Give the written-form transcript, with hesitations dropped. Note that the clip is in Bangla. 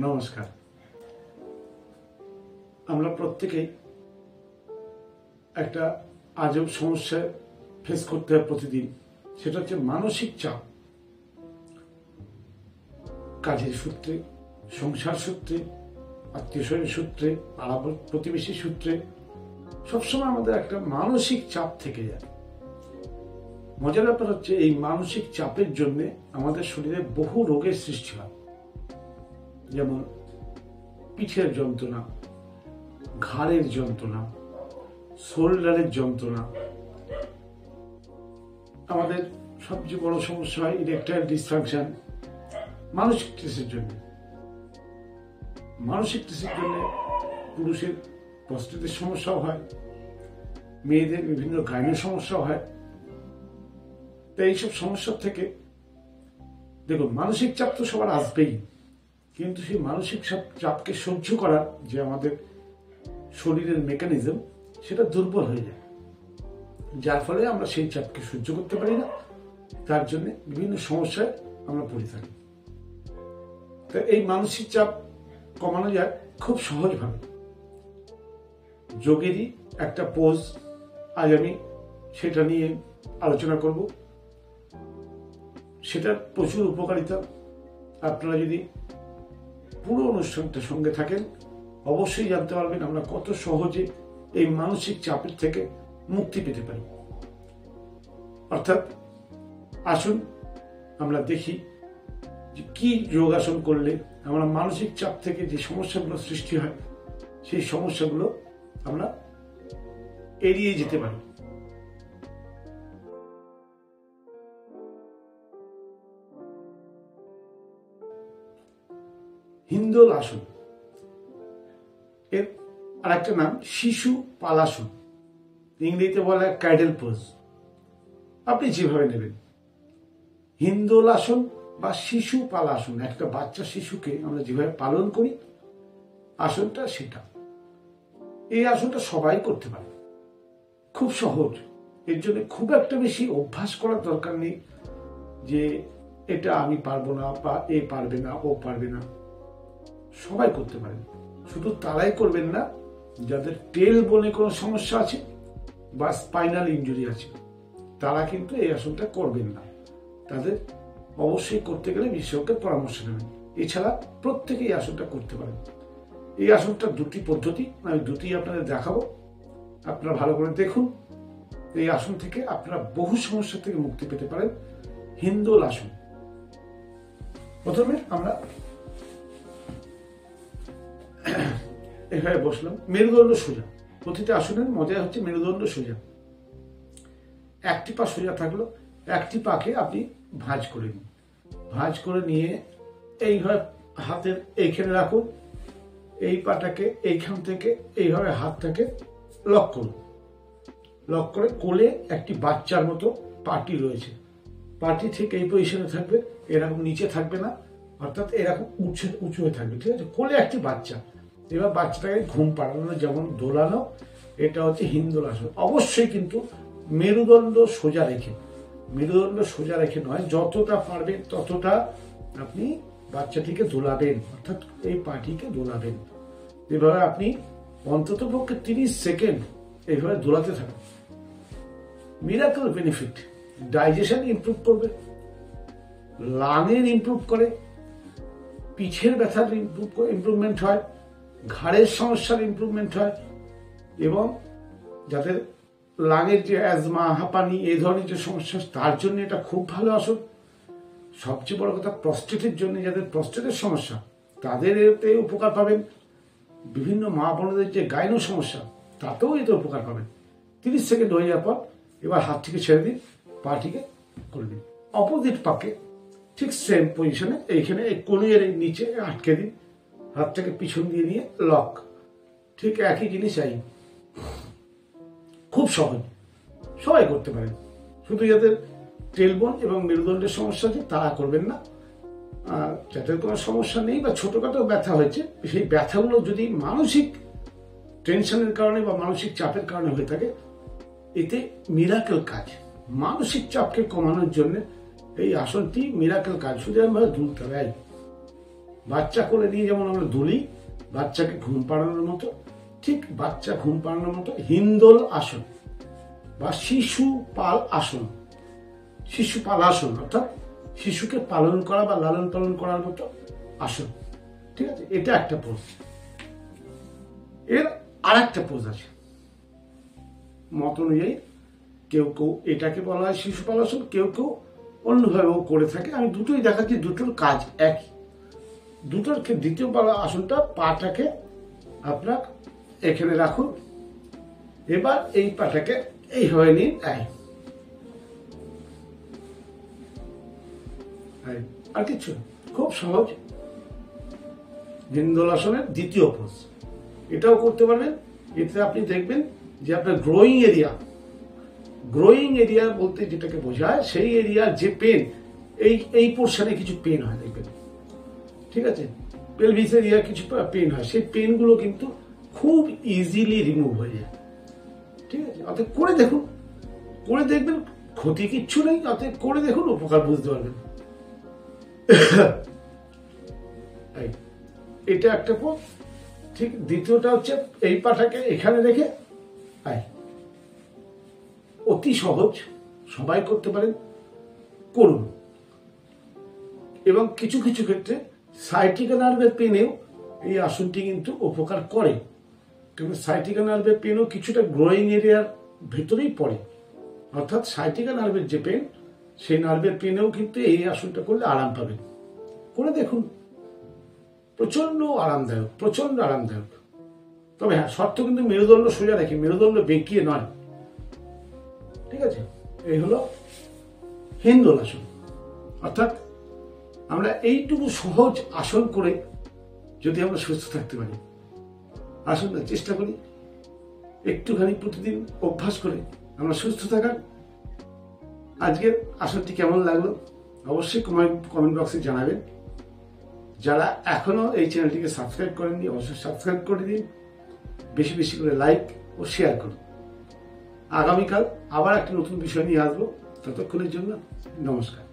নমস্কার। আমরা প্রত্যেকেই একটা আজব সমস্যা ফেস করতে হয় প্রতিদিন। সেটা হচ্ছে মানসিক চাপ। কাজের সূত্রে, সংসার সূত্রে, আত্মীয় স্বজনের সূত্রে, পাড়া প্রতিবেশী সূত্রে সবসময় আমাদের একটা মানসিক চাপ থেকে যায়। মজার ব্যাপার হচ্ছে এই মানসিক চাপের জন্য আমাদের শরীরে বহু রোগের সৃষ্টি হয়, যেমন পিঠের যন্ত্রণা, ঘাড়ের যন্ত্রণা, শোল্ডারের যন্ত্রণা। আমাদের সবচেয়ে বড় সমস্যা হয় ইরেকটাইল ডিসফাংশন। মানসিক স্ট্রেসের জন্য পুরুষের প্রস্টেটের সমস্যাও হয়, মেয়েদের বিভিন্ন গাইনের সমস্যাও হয়। তাই এইসব সমস্যা থেকে দেখুন, মানসিক চাপ তো সবার আসবেই, কিন্তু সেই মানসিক চাপকে সহ্য করার যে আমাদের শরীরের মেকানিজম, সেটা দুর্বল হয়ে যায়, যার ফলে আমরা সেই চাপকে সহ্য করতে পারি না। তার জন্য বিভিন্ন সমস্যায় আমরা পড়ে থাকি। তো এই মানসিক চাপ কমানো যায় খুব সহজভাবে। যোগেরই একটা পোজ আজ আমি সেটা নিয়ে আলোচনা করব। সেটার প্রচুর উপকারিতা। আপনারা যদি পুরো অনুষ্ঠানটার সঙ্গে থাকেন, অবশ্যই জানতে পারবেন আমরা কত সহজে এই মানসিক চাপের থেকে মুক্তি পেতে পারি। অর্থাৎ আসুন আমরা দেখি যে কি যোগাসন করলে আমরা মানসিক চাপ থেকে যে সমস্যাগুলো সৃষ্টি হয়, সেই সমস্যাগুলো আমরা এড়িয়ে যেতে পারি। হিন্দোল আসন, এর আরেকটা নাম শিশু পালাসন, ইংরেজিতে বলা হয় ক্যাডেল পোজ। আপনি যেভাবে নেবেন, হিন্দোল আসন বা শিশু পালাসন, একটা বাচ্চা শিশুকে আমরা যেভাবে পালন করি, আসনটা সেটা। এই আসনটা সবাই করতে পারে, খুব সহজ। এর জন্য খুব একটা বেশি অভ্যাস করার দরকার নেই যে এটা আমি পারবো না বা এ পারবে না, ও পারবে না। সবাই করতে পারেন। শুধু তারাই করবেন না যাদের টেল বোনে কোনো সমস্যা আছে বা স্পাইনাল ইনজুরি আছে, তারা কিন্তু এই আসনটা করবেন না। তাদের অবশ্যই করতে গেলে বিশেষজ্ঞের পরামর্শ নেবেন। এছাড়া প্রত্যেকেই আসনটা করতে পারেন। এই আসনটা দুটি পদ্ধতি, আমি দুটি আপনাদের দেখাবো। আপনারা ভালো করে দেখুন। এই আসন থেকে আপনারা বহু সমস্যা থেকে মুক্তি পেতে পারেন। হিন্দোল আসন। প্রথমে আমরা এভাবে বসলাম, মেরুদণ্ড সোজা। প্রতিটা আসনের মজা হচ্ছে মেরুদণ্ড সোজা। একটি পা সোজা থাকলো, একটি পাকে আপনি ভাঁজ করে নিন। ভাঁজ করে নিয়ে এইভাবে হাতের এইখানে রাখুন। এই পাটাকে এইখান থেকে এইভাবে হাতটাকে লক করুন। লক করে কোলে একটি বাচ্চার মতো পাটি রয়েছে, পাটি ঠিক এই পজিশনে থাকবে, এরকম নিচে থাকবে না, অর্থাৎ এরকম উঁচু হয়ে থাকবে। ঠিক আছে, কোলে একটি বাচ্চা। এবার বাচ্চাটাকে ঘুম পাড়ানো, যেমন দোলানো, এটা হচ্ছে হিন্দোল আসন। অবশ্যই কিন্তু মেরুদণ্ড সোজা রেখে, মেরুদণ্ড সোজা রেখে নয়, যতটা পারবেন ততটা আপনি বাচ্চাটিকে দোলাবেন, অর্থাৎ এই পাটিকে দোলাবেন। এভাবে আপনি অন্তত পক্ষে 30 সেকেন্ড এইভাবে দোলাতে থাকুন। Miracle benefit. ডাইজেশন ইমপ্রুভ করবে, লাংয়ের ইমপ্রুভ করে, পিঠের ব্যথার ইমপ্রুভমেন্ট হয়, ঘাড়ের সমস্যার ইমপ্রুভমেন্ট হয়, এবং যাদের লাংয়ের যে অ্যাজমা, হাঁপানি, এই ধরনের যে সমস্যা, তার জন্য এটা খুব ভালো আসন। সবচেয়ে বড় কথা, প্রস্টেটের জন্য, যাদের প্রস্টেটের সমস্যা, তাদের এতে উপকার পাবেন। বিভিন্ন মা বোনদের যে গাইনো সমস্যা, তাতেও এতে উপকার পাবেন। 30 সেকেন্ড হয়ে যাওয়ার পর এবার হাতটিকে ছেড়ে দিন, পাটিকে করে দিন। অপোজিট পাকে ঠিক সেম পজিশনে এইখানে এই কোণের নিচে আটকে দিন, হাতটাকে পিছন দিয়ে নিয়ে লক। ঠিক একই জিনিস চাই। খুব সহজ, সবাই করতে পারেন। শুধু যাদের টেলবোন এবং মেরুদণ্ডের সমস্যা আছে তারা করবেন না। আর যাদের কোনো সমস্যা নেই বা ছোটখাটো ব্যথা হয়েছে, সেই ব্যথাগুলো যদি মানসিক টেনশনের কারণে বা মানসিক চাপের কারণে হয়ে থাকে, এতে মিরাকেল কাজ। মানসিক চাপকে কমানোর জন্য এই আসনটি মিরাকেল কাজ। শুধু আমরা দুলতে হবে, বাচ্চা কোলে নিয়ে যেমন আমরা দুলি বাচ্চাকে ঘুম পাড়ানোর মতো, ঠিক বাচ্চা ঘুম পাড়ানোর মতো হিন্দোল আসন বা শিশুপাল আসন, শিশুপাল আসন অর্থাৎ শিশুকে পালন করা বা লালন পালন করার মতো আসন। ঠিক আছে, এটা একটা পোজ। এর আর একটা পোজ আছে মত অনুযায়ী, কেউ কেউ এটাকে বলা হয় শিশুপাল আসন, কেউ কেউ অন্যভাবেও করে থাকে। আমি দুটোই দেখাচ্ছি, দুটোর কাজ একই। দুটোর দ্বিতীয় আসনটা পাটাকে আপনার এখানে রাখুন, এবার এই পাটাকে এইভাবে নিন, আর কিছু, খুব সহজ। হিন্দোল আসনের দ্বিতীয় পোজ, এটাও করতে পারবেন। এতে আপনি দেখবেন যে আপনার গ্রোয়িং এরিয়া বলতে যেটাকে বোঝায়, সেই এরিয়ার যে পেন, এই পোর্শনে কিছু পেন হয় দেখবেন, ঠিক আছে, পেলভিস এরিয়া কিছু পেন হয়, সেই পেনগুলো কিন্তু খুব ইজিলি রিমুভ হয়ে যায়। ঠিক আছে, অতএব করে দেখুন, করে দেখবেন, ক্ষতি কিচ্ছু নেই। অতএব করে দেখুন, উপকার বুঝতে পারবেন। এটা একটা পোজ। ঠিক দ্বিতীয়টা হচ্ছে এই পাটাকে এখানে রেখে, অতি সহজ, সবাই করতে পারেন, করুন। এবং কিছু কিছু ক্ষেত্রে সাইটিকা নার্ভের পেনেও এই আসনটি কিন্তু উপকার করে, কিন্তু সাইটিকা নার্ভের পেনও কিছুটা গ্রোয়িং এরিয়ার ভেতরেই পড়ে, অর্থাৎ সাইটিকা নার্ভের যে পেন, সেই নার্ভের পেনেও কিন্তু এই আসনটা করলে আরাম পাবেন। করে দেখুন, প্রচন্ড আরামদায়ক, প্রচন্ড আরামদায়ক। তবে হ্যাঁ, শর্ত কিন্তু মেরুদণ্ড সোজা রাখি, মেরুদণ্ড বেঁকিয়ে নয়। ঠিক আছে, এই হলো হিন্দোল আসন। অর্থাৎ আমরা এইটুকু সহজ আসন করে যদি আমরা সুস্থ থাকতে পারি, আসুন না চেষ্টা করি একটুখানি প্রতিদিন অভ্যাস করে আমরা সুস্থ থাকার। আজকের আসনটি কেমন লাগলো অবশ্যই কমেন্ট বক্সে জানাবেন। যারা এখনো এই চ্যানেলটিকে সাবস্ক্রাইব করেননি, অবশ্যই সাবস্ক্রাইব করে দিন, বেশি বেশি করে লাইক ও শেয়ার করুন। আগামীকাল আবার একটা নতুন বিষয় নিয়ে আসবো। ততক্ষণের জন্য নমস্কার।